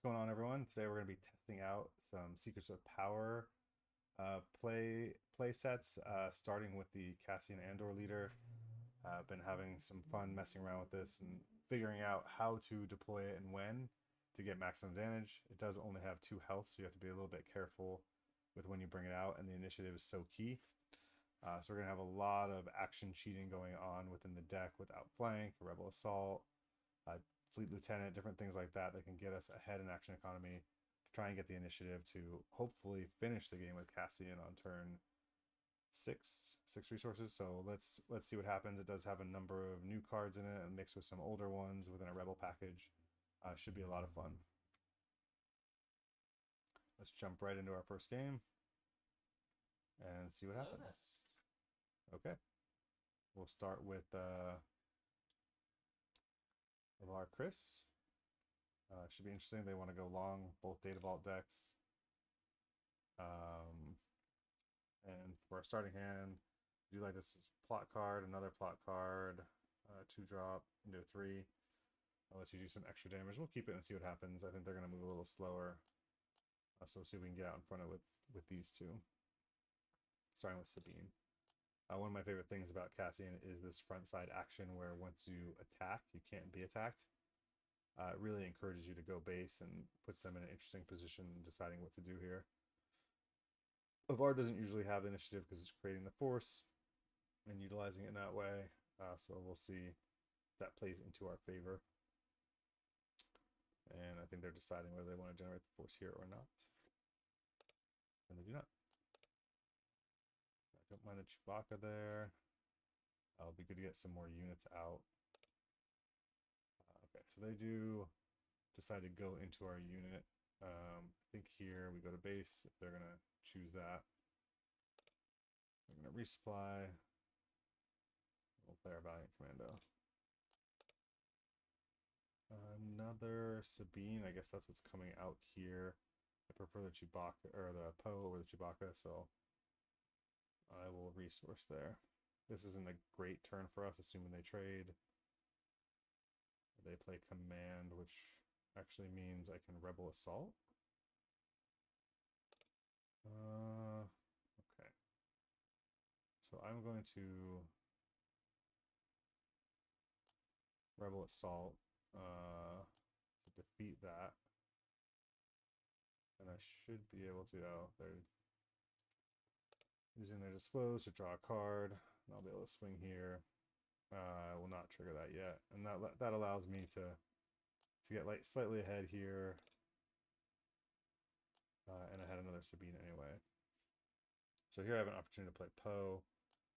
going on, everyone? Today we're going to be testing out some Secrets of Power play sets, starting with the Cassian Andor leader. I've been having some fun messing around with this and figuring out how to deploy it and when to get maximum damage. It does only have 2 health, so you have to be a little bit careful with when you bring it out, and the initiative is so key. So we're going to have a lot of action cheating going on within the deck with Outflank, Rebel Assault, uh, Fleet Lieutenant, different things like that that can get us ahead in action economy to try and get the initiative to hopefully finish the game with Cassian on turn six resources. So let's see what happens. It does have a number of new cards in it and mixed with some older ones within a rebel package. Should be a lot of fun. Let's jump right into our first game and see what happens. Okay, we'll start with our Chris. Should be interesting. They want to go long, both Data Vault decks. And for our starting hand, do like this is plot card, another plot card, 2-drop into a 3. I'll let you do some extra damage. We'll keep it and see what happens. I think they're going to move a little slower. So we'll see if we can get out in front of with these two. Starting with Sabine. One of my favorite things about Cassian is this front side action where once you attack, you can't be attacked. It really encourages you to go base and puts them in an interesting position deciding what to do here. Avar doesn't usually have the initiative because it's creating the force and utilizing it in that way. So we'll see if that plays into our favor. And I think they're deciding whether they want to generate the force here or not. And they do not. I don't mind a Chewbacca there. It'll be good to get some more units out. Okay, so they do decide to go into our unit. I think here we go to base if they're going to choose that. We're going to resupply. We'll play our Valiant Commando. Another Sabine. I guess that's what's coming out here. I prefer the Chewbacca or the Poe over the Chewbacca, so I will resource there. This isn't a great turn for us, assuming they trade. They play Command, which actually means I can Rebel Assault. Okay. So I'm going to Rebel Assault to defeat that. And I should be able to, they're using their Disclose to draw a card. And I'll be able to swing here. I will not trigger that yet. And that allows me to get like slightly ahead here. And I had another Sabine anyway. So here I have an opportunity to play Poe.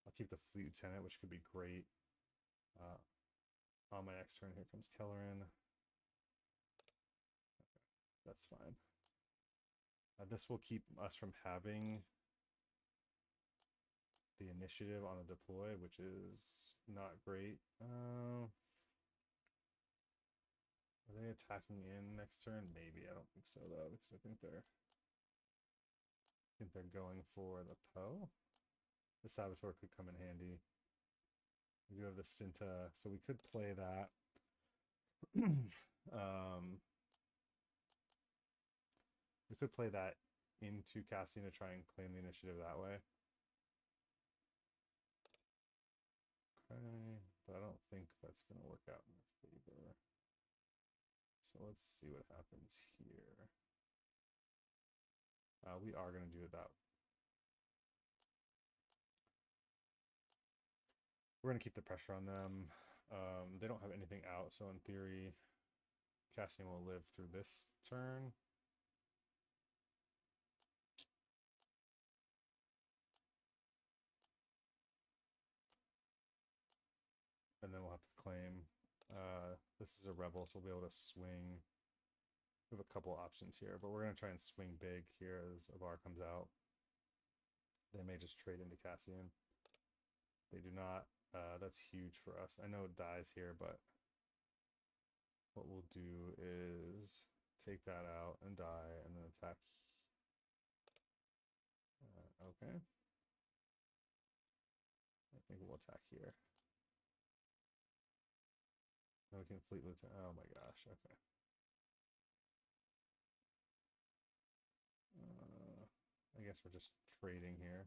I'll keep the Fleet Lieutenant, which could be great. On my next turn, here comes Kelleran. Okay, that's fine. This will keep us from having the initiative on the deploy, which is not great. Are they attacking in next turn? Maybe. I don't think so though, because I think they're going for the Poe. The Saboteur could come in handy. We do have the Cinta, so we could play that. We could play that into Cassian to try and claim the initiative that way. Okay, but I don't think that's going to work out in our favor. So let's see what happens here. We are going to do that. We're going to keep the pressure on them. They don't have anything out, so in theory, Cassian will live through this turn. And then we'll have to claim. This is a rebel, so we'll be able to swing. We have a couple options here, but we're going to try and swing big here as Avar comes out. They may just trade into Cassian. They do not. That's huge for us. I know it dies here, but what we'll do is take that out and die and then attack. Okay. I think we'll attack here. Now we can Fleet Lieutenant. Oh my gosh. Okay. guess we're just trading here.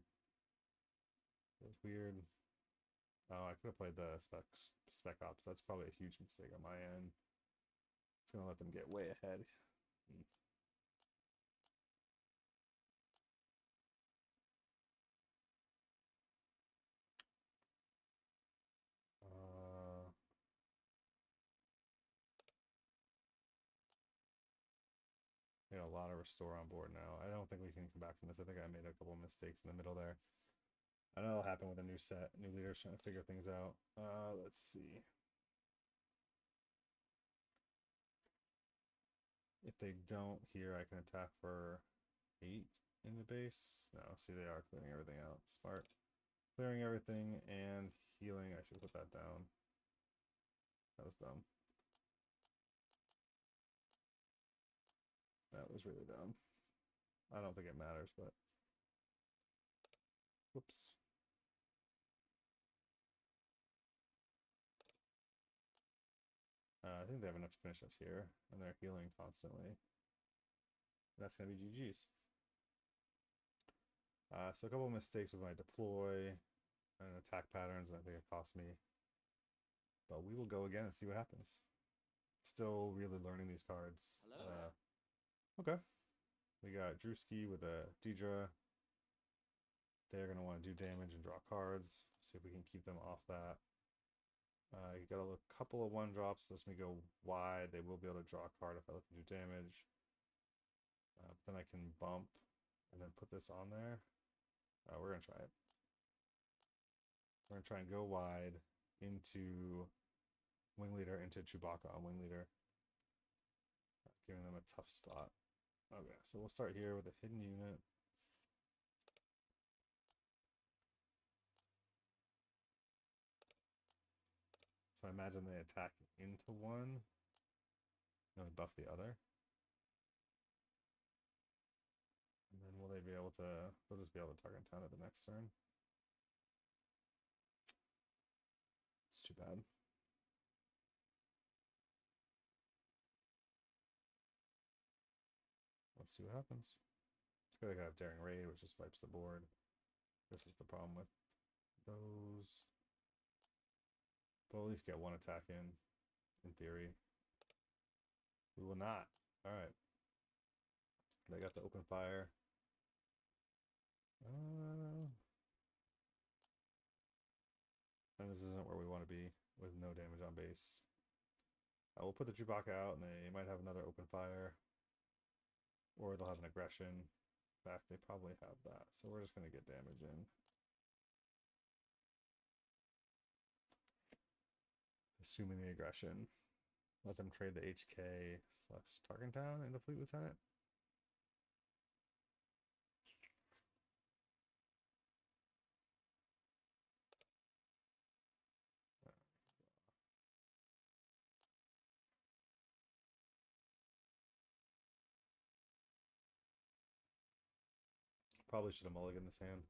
It's weird. Oh, I could have played the spec ops. That's probably a huge mistake on my end. It's gonna let them get way ahead. We got a lot of restore on board now. I don't think we can come back from this. I think I made a couple mistakes in the middle there. I know it'll happen with a new set, new leaders trying to figure things out. Let's see. If they don't here, I can attack for 8 in the base. No, see, they are clearing everything out. Smart. Clearing everything and healing. I should put that down. That was dumb. That was really dumb. I don't think it matters, but whoops. I think they have enough to finish us here, and they're healing constantly. That's gonna be GG's. So a couple of mistakes with my deploy and attack patterns, and I think it cost me. But we will go again and see what happens. Still really learning these cards. Okay. We got Drewski with a Deidre. They're going to want to do damage and draw cards. See if we can keep them off that. You got a couple of 1-drops. Lets me go wide. They will be able to draw a card if I let them do damage. But then I can bump and then put this on there. We're going to try it. We're going to try and go wide into Wing Leader, into Chewbacca on Wing Leader. Giving them a tough spot. Okay, so we'll start here with a hidden unit. So I imagine they attack into one, and we buff the other. And then will they be able to, they'll just be able to target town at the next turn. It's too bad. Let's see what happens. I feel like I have Daring Raid, which just wipes the board. This is the problem with those. But we'll at least get one attack in theory. We will not. Alright. They got the open fire. And this isn't where we want to be with no damage on base. I will put the Chewbacca out and they might have another open fire. Or they'll have an aggression. In fact, they probably have that. So we're just going to get damage in. Assuming the aggression. Let them trade the HK / Target Town into Fleet Lieutenant. Probably should have mulliganed this hand.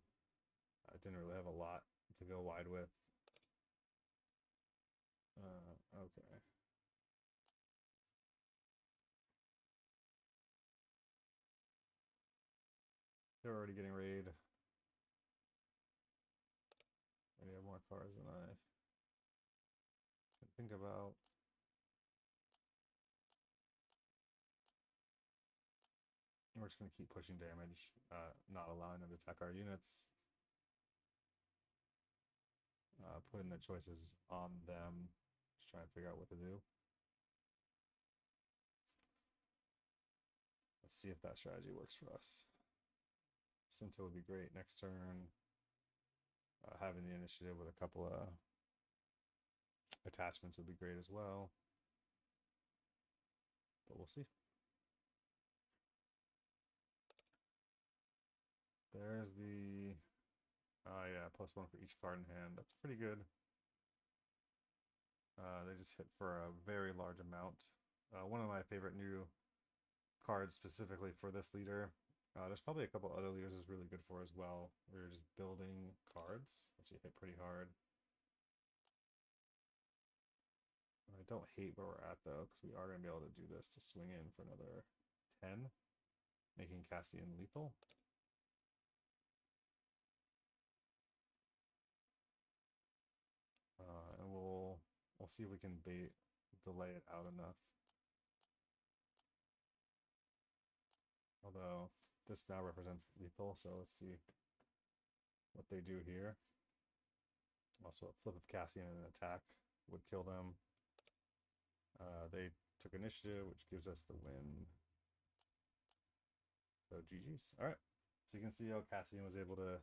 I didn't really have a lot to go wide with. Okay. They're already getting raid. Maybe have more cards than I can think about. We're just going to keep pushing damage, not allowing them to attack our units. Putting the choices on them, just trying to figure out what to do. Let's see if that strategy works for us. Cinto would be great next turn. Having the initiative with a couple of attachments would be great as well. But we'll see. There's the, yeah, +1 for each card in hand. That's pretty good. They just hit for a very large amount. One of my favorite new cards specifically for this leader. There's probably a couple other leaders is really good for as well. We're just building cards, which you hit pretty hard. I don't hate where we're at though, because we are going to be able to do this to swing in for another 10, making Cassian lethal. We'll see if we can delay it out enough. Although this now represents lethal, so let's see what they do here. Also, a flip of Cassian and an attack would kill them. They took initiative, which gives us the win. So GG's. All right. So you can see how Cassian was able to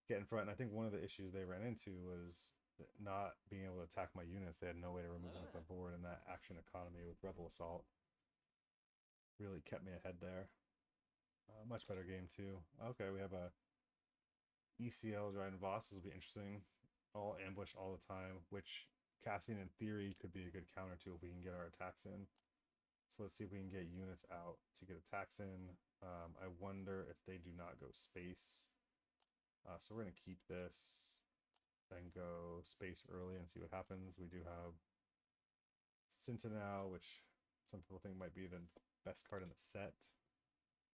get in front. And I think one of the issues they ran into was not being able to attack my units. They had no way to remove them off the board, and that action economy with Rebel Assault really kept me ahead there. Much better game too. Okay, we have a ECL Dryden Voss. This will be interesting. All ambush all the time, which Cassian in theory could be a good counter to if we can get our attacks in. So let's see if we can get units out to get attacks in. I wonder if they do not go space. So we're going to keep this and go space early and see what happens. We do have Sentinel, which some people think might be the best card in the set.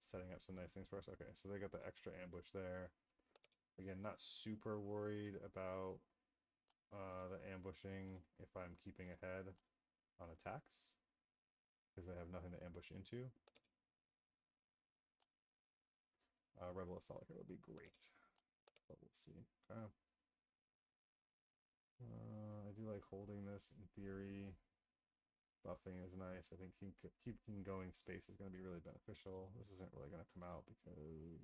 Setting up some nice things for us. Okay, so they got the extra ambush there. Again, not super worried about the ambushing if I'm keeping ahead on attacks, because they have nothing to ambush into. Rebel Assault here would be great, but we'll see. Okay. I do like holding this in theory. Buffing is nice. I think keeping going space is going to be really beneficial. This isn't really going to come out because...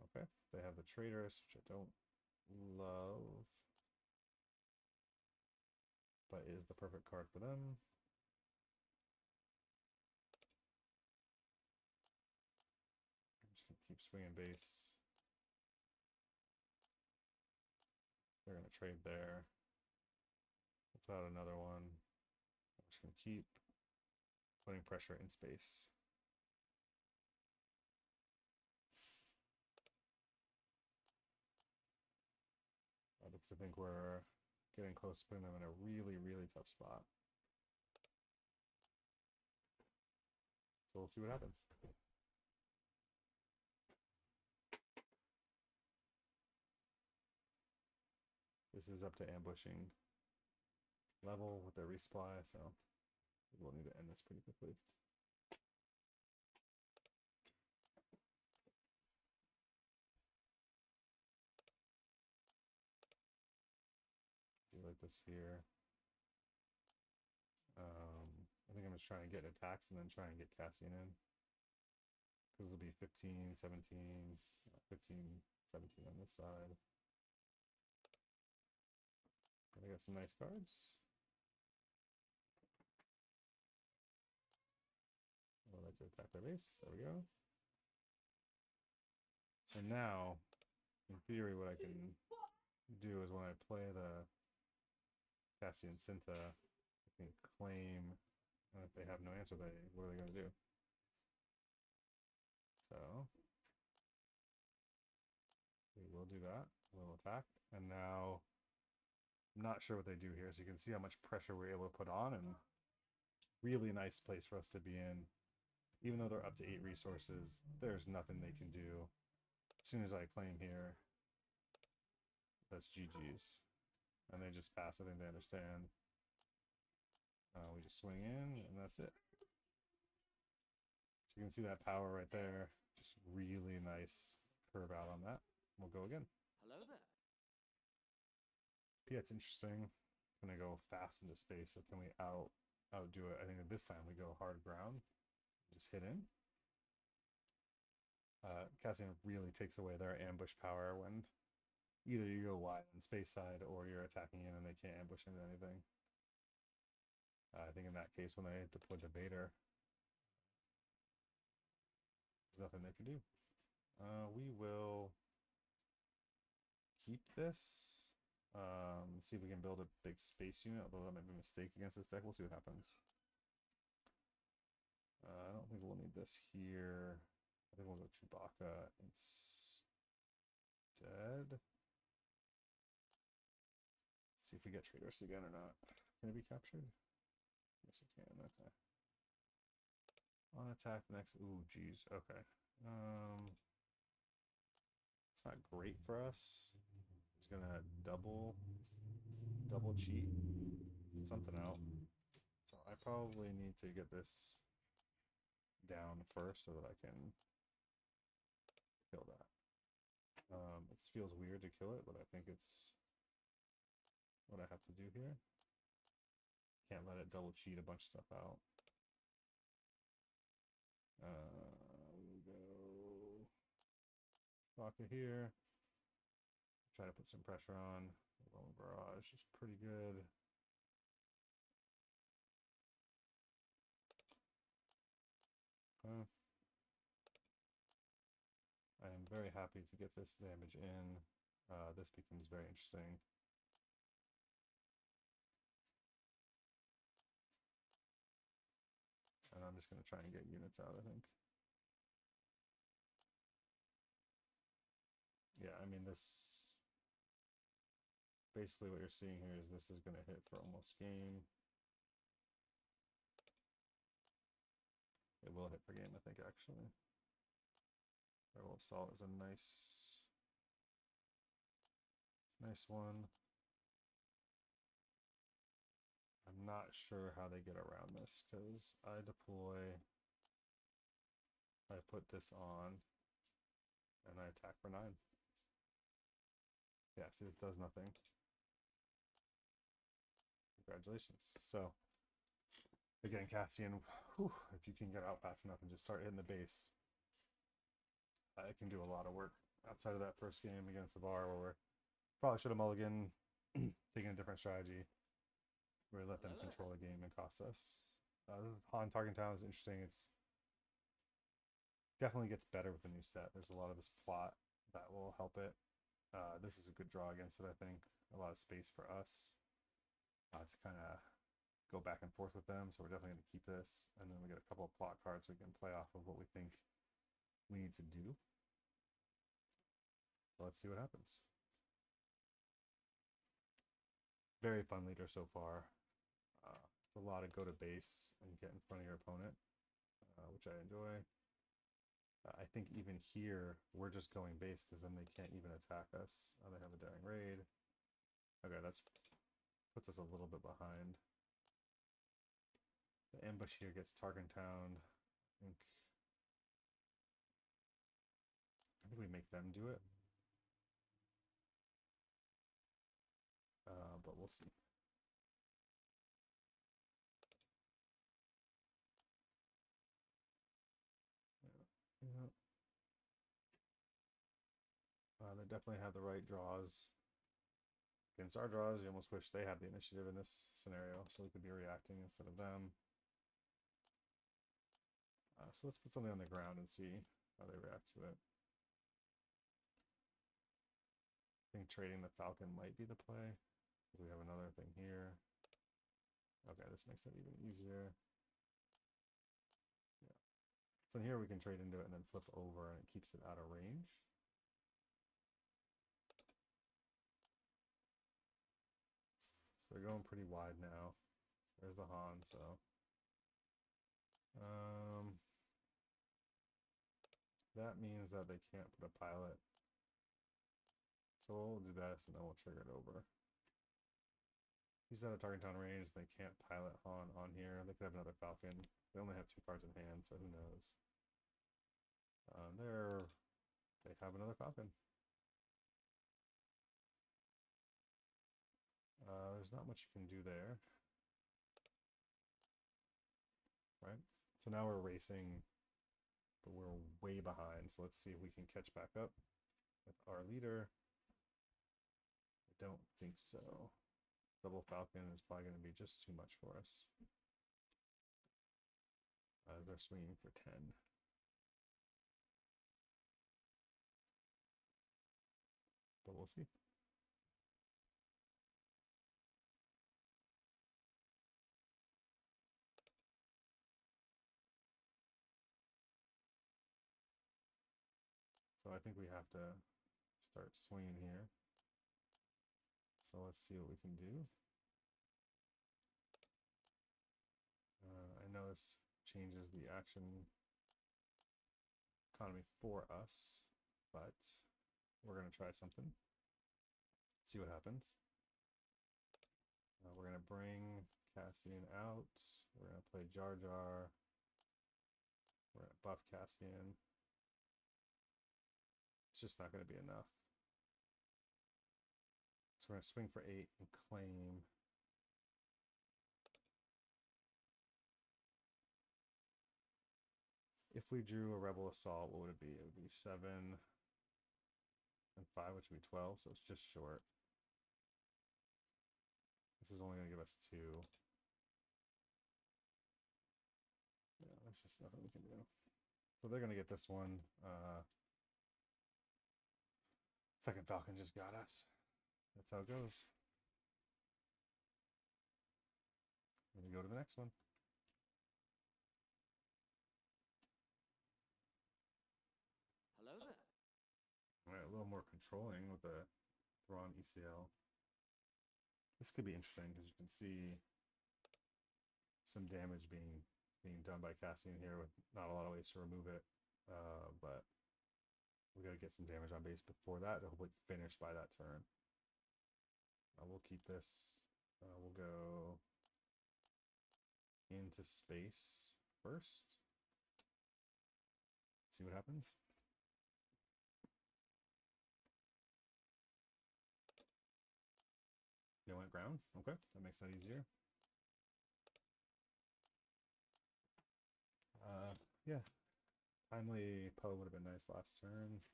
Okay, they have the Traitors, which I don't love, but is the perfect card for them. I'm just going to keep swinging base. They're going to trade there. Without another one. I'm just going to keep putting pressure in space. Because I think we're getting close to putting them in a really, really tough spot. So we'll see what happens. This is up to ambushing level with their resupply, so we'll need to end this pretty quickly. Do like this here. I think I'm just trying to get attacks and then try and get Cassian in. Because it'll be 15, 17, 15, 17 on this side. I got some nice cards. I'd like to attack their base. There we go. So now, in theory, what I can do is when I play the Cassian Synta, I can claim, and if they have no answer, what are they going to do? So we will do that. We'll attack, and now I'm not sure what they do here. So you can see how much pressure we're able to put on, and really nice place for us to be in. Even though they're up to 8 resources, there's nothing they can do. As soon as I claim here, that's GG's. And they just pass. I think they understand. We just swing in, and that's it. So you can see that power right there. Just really nice curve out on that. We'll go again. Hello there. Yeah, it's interesting. I'm gonna go fast into space. So can we outdo it? I think that this time we go hard ground. Just hit in. Cassian really takes away their ambush power when either you go wide on space side or you're attacking in and they can't ambush into anything. I think in that case, when they deploy the Vader, there's nothing they can do. We will keep this. See if we can build a big space unit, although that might be a mistake against this deck. We'll see what happens. I don't think we'll need this here. I think we'll go Chewbacca instead. See if we get Traitors again or not. Can it be captured? Yes, it can. Okay. On attack next. Ooh, geez. Okay. It's not great for us. It's gonna double double cheat something out. So I probably need to get this down first so that I can kill that. It feels weird to kill it, but I think it's what I have to do here. Can't let it double cheat a bunch of stuff out. We'll go Shaka here. Try to put some pressure on. Lone Barrage is pretty good. I am very happy to get this damage in. This becomes very interesting. And I'm just going to try and get units out, I think. Yeah, I mean, this... Basically what you're seeing here is this is going to hit for almost game. It will hit for game, I think, actually. Werewolf Assault is a nice one. I'm not sure how they get around this because I put this on, and I attack for 9. Yeah, see, this does nothing. Congratulations. So, again, Cassian, whew, if you can get out fast enough and just start hitting the base, it can do a lot of work. Outside of that first game against the bar, where we probably should have mulliganed, taken a different strategy, really let them control the game and cost us. Han Target Town is interesting. It's definitely gets better with the new set. There's a lot of this plot that will help it. This is a good draw against it, I think. A lot of space for us to kind of go back and forth with them. So we're definitely going to keep this. And then we get a couple of plot cards we can play off of what we think we need to do. So let's see what happens. Very fun leader so far. It's a lot of go to base and get in front of your opponent, which I enjoy. I think even here, we're just going base because then they can't even attack us. They have a Daring Raid. Okay, that's puts us a little bit behind. The ambush here gets Target Town. I think we make them do it. But we'll see. Yeah. They definitely have the right draws. Against our draws, you almost wish they had the initiative in this scenario, so we could be reacting instead of them. So let's put something on the ground and see how they react to it. I think trading the Falcon might be the play, because we have another thing here. Okay, this makes it even easier. Yeah. So here we can trade into it and then flip over, and it keeps it out of range. So they're going pretty wide now. There's the Han, so. That means that they can't put a pilot. So we'll do this and then we'll trigger it over. He's out of Target Town range. They can't pilot Han on here. They could have another Falcon. They only have 2 cards in hand, so who knows. They have another Falcon. There's not much you can do there. Right? So now we're racing, but we're way behind. So let's see if we can catch back up with our leader. I don't think so. Double Falcon is probably going to be just too much for us. They're swinging for 10. But we'll see. So I think we have to start swinging here. So let's see what we can do. I know this changes the action economy for us, but we're going to try something. See what happens. We're gonna bring Cassian out. We're gonna play Jar Jar. We're gonna buff Cassian. It's just not gonna be enough. So we're gonna swing for 8 and claim. If we drew a Rebel Assault, what would it be? It would be 7 and 5, which would be 12, so it's just short. This is only going to give us 2. Yeah, there's just nothing we can do. So they're going to get this one. Second Falcon just got us. That's how it goes. We're going to go to the next one. Hello there. All right, a little more controlling with the Thrawn ECL. This could be interesting because you can see some damage being done by Cassian here with not a lot of ways to remove it. But we got to get some damage on base before that to hopefully finish by that turn. We'll keep this. We'll go into space first. See what happens. You went ground. Okay, that makes that easier. Yeah, timely Poe would have been nice last turn,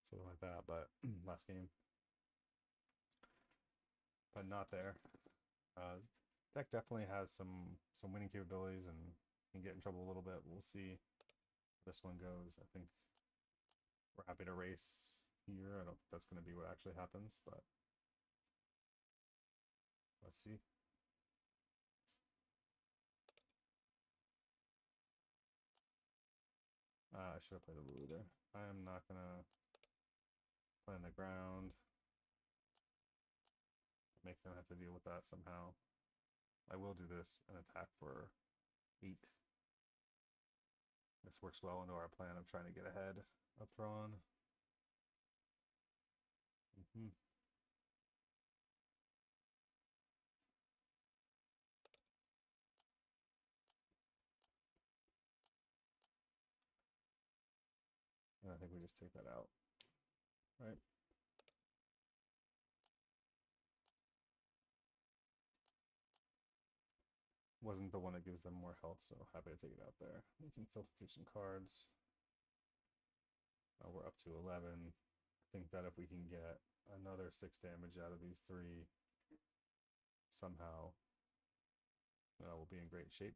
something like that. But last game, but not there. Deck definitely has some winning capabilities and can get in trouble a little bit. We'll see how this one goes. I think we're happy to race here. I don't think that's going to be what actually happens, but let's see. I should have played a Lulu there. I am not going to play on the ground. Make them have to deal with that somehow. I will do this and attack for 8. This works well into our plan of trying to get ahead of Thrawn. And I think we just take that out, right? Wasn't the one that gives them more health, so happy to take it out there. We can filter through some cards. We're up to 11. I think that if we can get another 6 damage out of these 3 somehow, we'll be in great shape.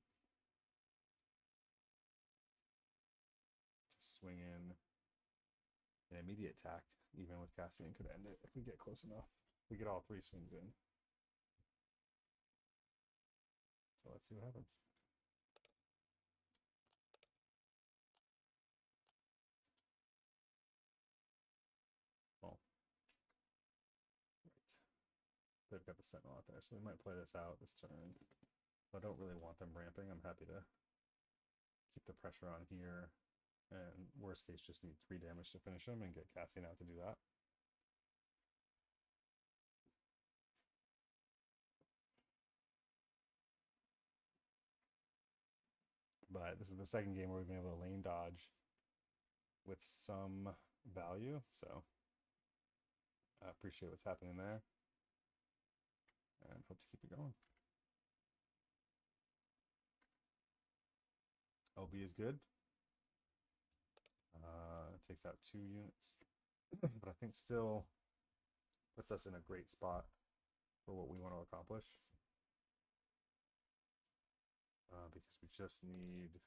Swing in an immediate attack, even with Cassian, could end it if we get close enough. We get all 3 swings in. So let's see what happens. Well, right. They've got the Sentinel out there, so we might play this out this turn. I don't really want them ramping. I'm happy to keep the pressure on here. And worst case, just need 3 damage to finish him and get Cassian out to do that. But this is the second game where we've been able to lane dodge with some value. So I appreciate what's happening there. And hope to keep it going. OB is good. Takes out 2 units. But I think still puts us in a great spot for what we want to accomplish. Because we just need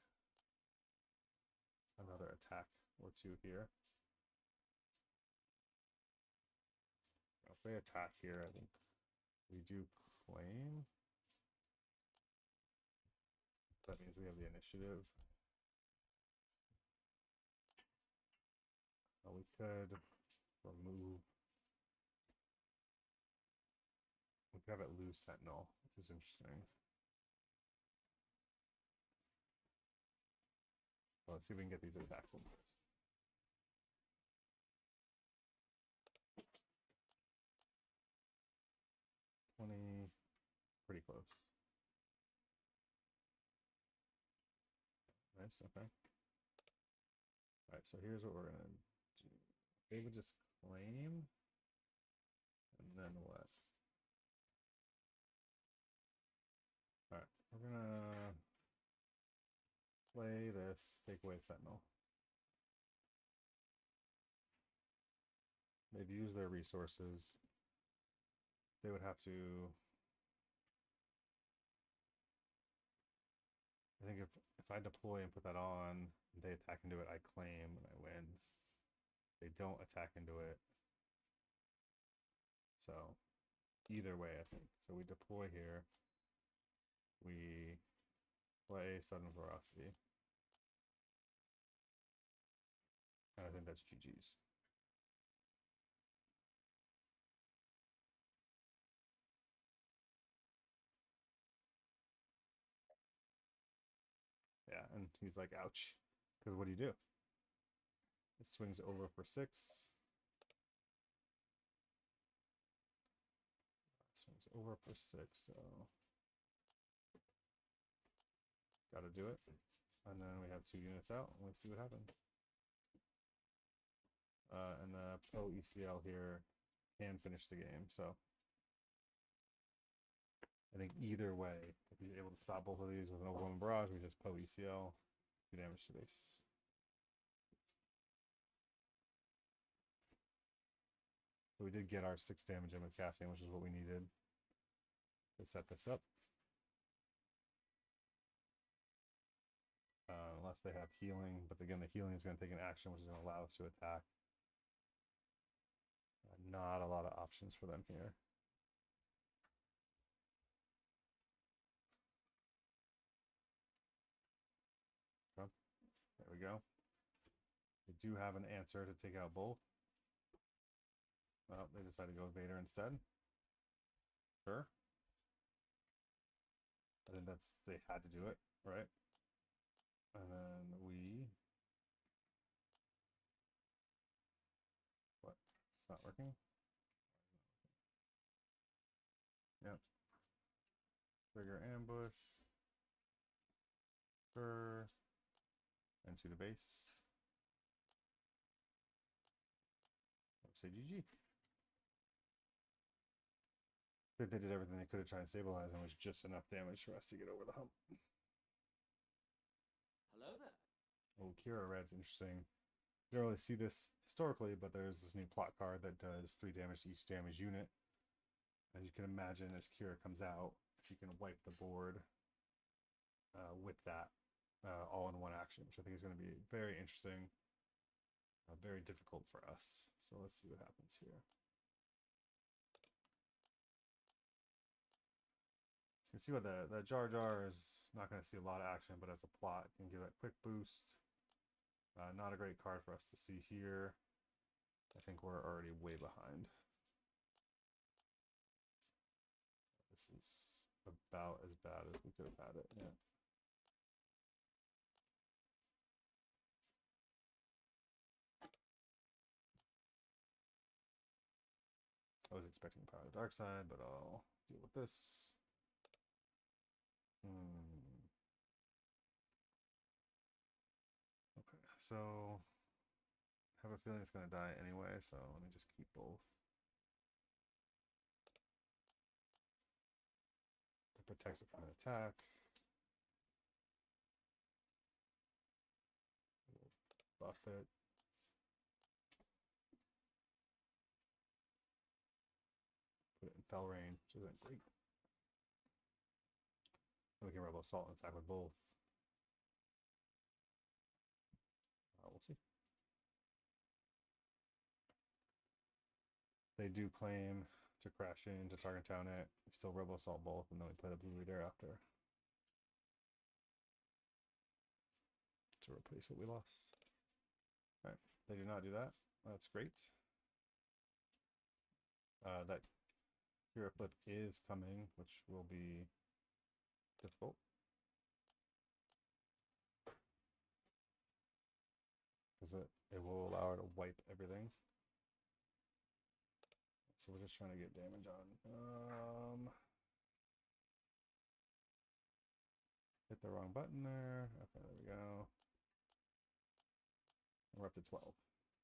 another attack or 2 here. If they attack here, I think we do claim. That means we have the initiative. We could remove. We could have it lose Sentinel, which is interesting. Well, let's see if we can get these attacks in first. Nice, okay. Alright, so here's what we're gonna do. They would just claim, and then what? Alright, we're gonna play this, take away Sentinel. They've used their resources. They would have to. I think if I deploy and put that on, they attack into it, I claim and I win. They don't attack into it. So either way, I think. So we deploy here. We play sudden ferocity. And I think that's GG's. Yeah, and he's like, ouch. Because what do you do? It swings over for 6. Swings over for 6, so gotta do it. And then we have 2 units out, and we'll see what happens. And the Pro ECL here can finish the game, so I think either way, if he's able to stop both of these with an overwhelming barrage, we just Pro ECL, 2 damage to base. So we did get our 6 damage in with Cassian, which is what we needed to set this up. Unless they have healing, but again, the healing is going to take an action, which is going to allow us to attack. Not a lot of options for them here. Oh, there we go. They do have an answer to take out both. Well, they decided to go with Vader instead. Sure. I think they had to do it, right? And then what? It's not working? Yep. Trigger ambush. Sure. And to the base. Let's say GG. I think they did everything they could to try and stabilize, and it was just enough damage for us to get over the hump. Hello there. Oh, Kira Red's interesting. You don't really see this historically, but there's this new plot card that does 3 damage to each damage unit. As you can imagine, as Kira comes out, she can wipe the board with that all in one action, which I think is going to be very interesting, very difficult for us. So let's see what happens here. So you can see what the Jar Jar is not going to see a lot of action, but as a plot, it can give that quick boost. Not a great card for us to see here. I think we're already way behind. This is about as bad as we could have had it. Yeah. I was expecting Power of the Dark Side, but I'll deal with this. Okay, so I have a feeling it's going to die anyway, so let me just keep both. It protects it from an attack. We'll buff it. Put it in fell range, which isn't great. And we can Rebel Assault and attack with both. We'll see. They do claim to crash into Target Town it. We still Rebel Assault both, and then we play the Blue Leader after to replace what we lost. Alright, they do not do that. That's great. That Hero Flip is coming, which will be difficult. Because it will allow her to wipe everything. So we're just trying to get damage on. Hit the wrong button there. Okay, there we go. And we're up to 12.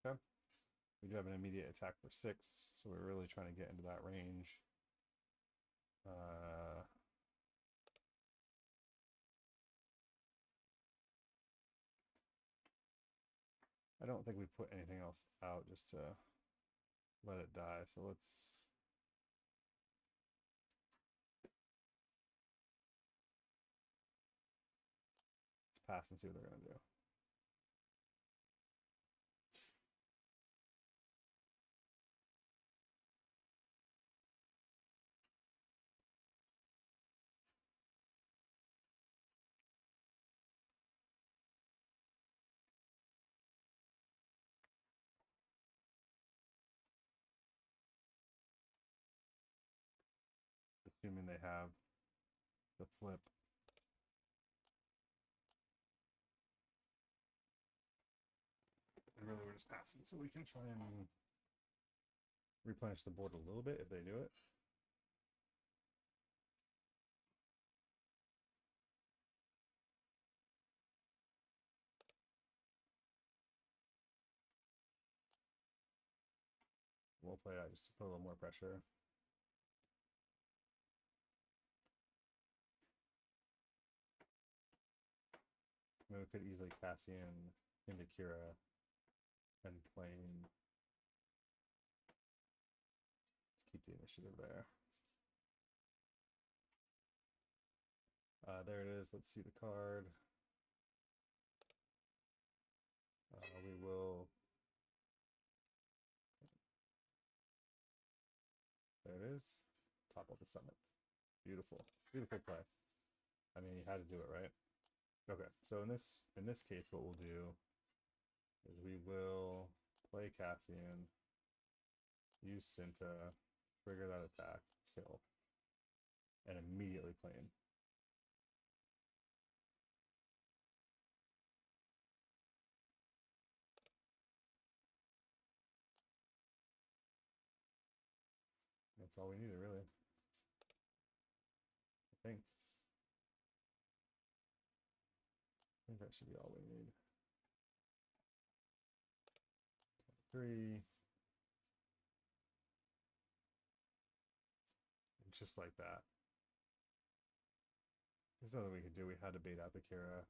Okay. We do have an immediate attack for 6, so we're really trying to get into that range. I don't think we put anything else out just to let it die. So let's pass and see what they're going to do. Assuming they have the flip. And really we're just passing, so we can try and replenish the board a little bit if they do it. We'll play out just to put a little more pressure. I mean, we could easily Cassian into Kira and plane to keep the initiative there. There it is. Let's see the card. We will. There it is. Topple the summit. Beautiful. Beautiful play. I mean, you had to do it, right? Okay. So in this case, what we'll do is we will play Cassian, use Cinta, trigger that attack, kill, and immediately plane. That's all we needed, really. I think that should be all we need. 3. And just like that. There's nothing we could do. We had to bait out the Kira.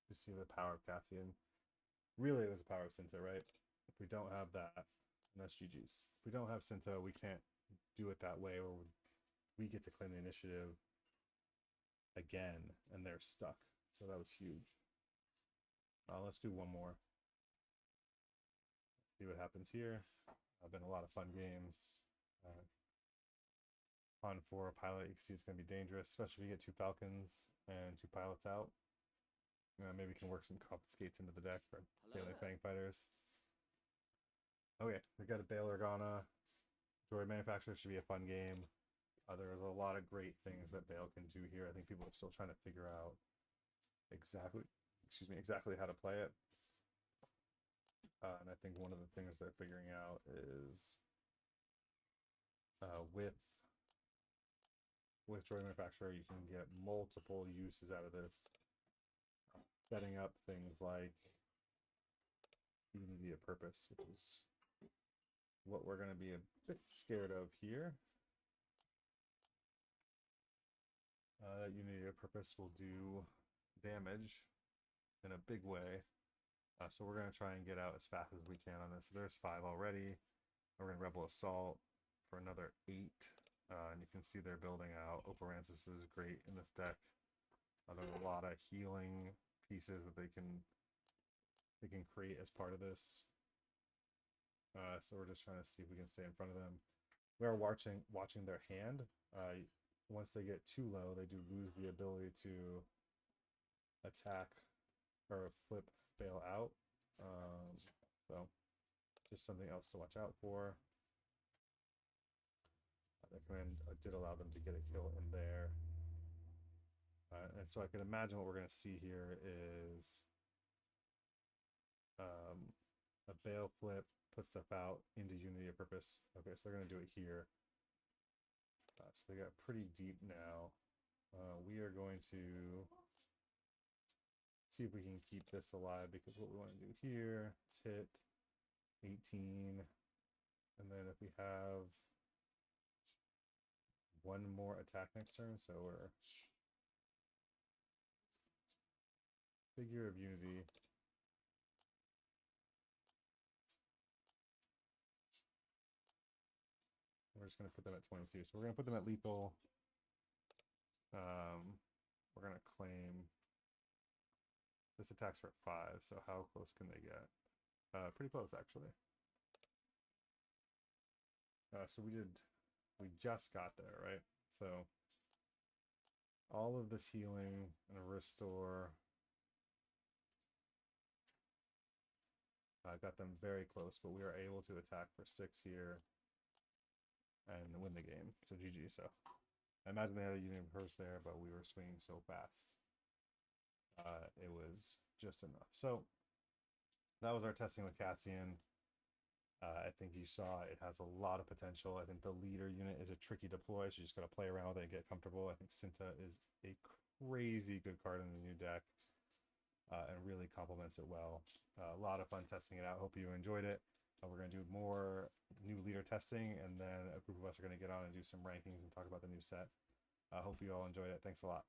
To see the power of Cassian. Really, it was the power of Cinta, right? If we don't have that, that's GG's. If we don't have Cinta, we can't do it that way, or we get to claim the initiative again, and they're stuck. So that was huge. Let's do one more. Let's see what happens here. Been a lot of fun games. On 4 pilot, you can see it's going to be dangerous, especially if you get 2 Falcons and 2 pilots out. Maybe we can work some confiscates into the deck for Sailing Fang Fighters. Okay, we got a Bail Organa. Droid Manufacturer should be a fun game. There's a lot of great things that Bail can do here. I think people are still trying to figure out exactly how to play it. And I think one of the things they're figuring out is with Droid Manufacturer, you can get multiple uses out of this. Setting up things like Unity of Purpose, which is what we're going to be a bit scared of here. That Unity of Purpose will do damage in a big way. So we're going to try and get out as fast as we can on this. So there's 5 already. We're going to Rebel Assault for another 8. And you can see they're building out. Operances is great in this deck. There's a lot of healing pieces that they can create as part of this. So we're just trying to see if we can stay in front of them. We are watching their hand. Once they get too low, they do lose the ability to attack or flip Bail out. So just something else to watch out for. The command did allow them to get a kill in there. And so I can imagine what we're going to see here is a Bail flip, put stuff out into Unity of Purpose. Okay, so they're going to do it here. So they got pretty deep now. We are going to see if we can keep this alive, because what we want to do here is hit 18, and then if we have one more attack next turn, so we're Figure of Unity. We're just going to put them at 22. So we're going to put them at lethal. We're going to claim this attacks for 5. So how close can they get? Pretty close, actually. So we just got there, right? So all of this healing and a restore got them very close, but we are able to attack for 6 here and win the game. So GG. So I imagine they had a universe there, but we were swinging so fast. It was just enough. So that was our testing with Cassian. I think you saw it has a lot of potential. I think the leader unit is a tricky deploy, so you just got to play around with it and get comfortable. I think Cinta is a crazy good card in the new deck, and really complements it well. A lot of fun testing it out. Hope you enjoyed it. We're going to do more new leader testing, and then a group of us are going to get on and do some rankings and talk about the new set. Hope you all enjoyed it. Thanks a lot.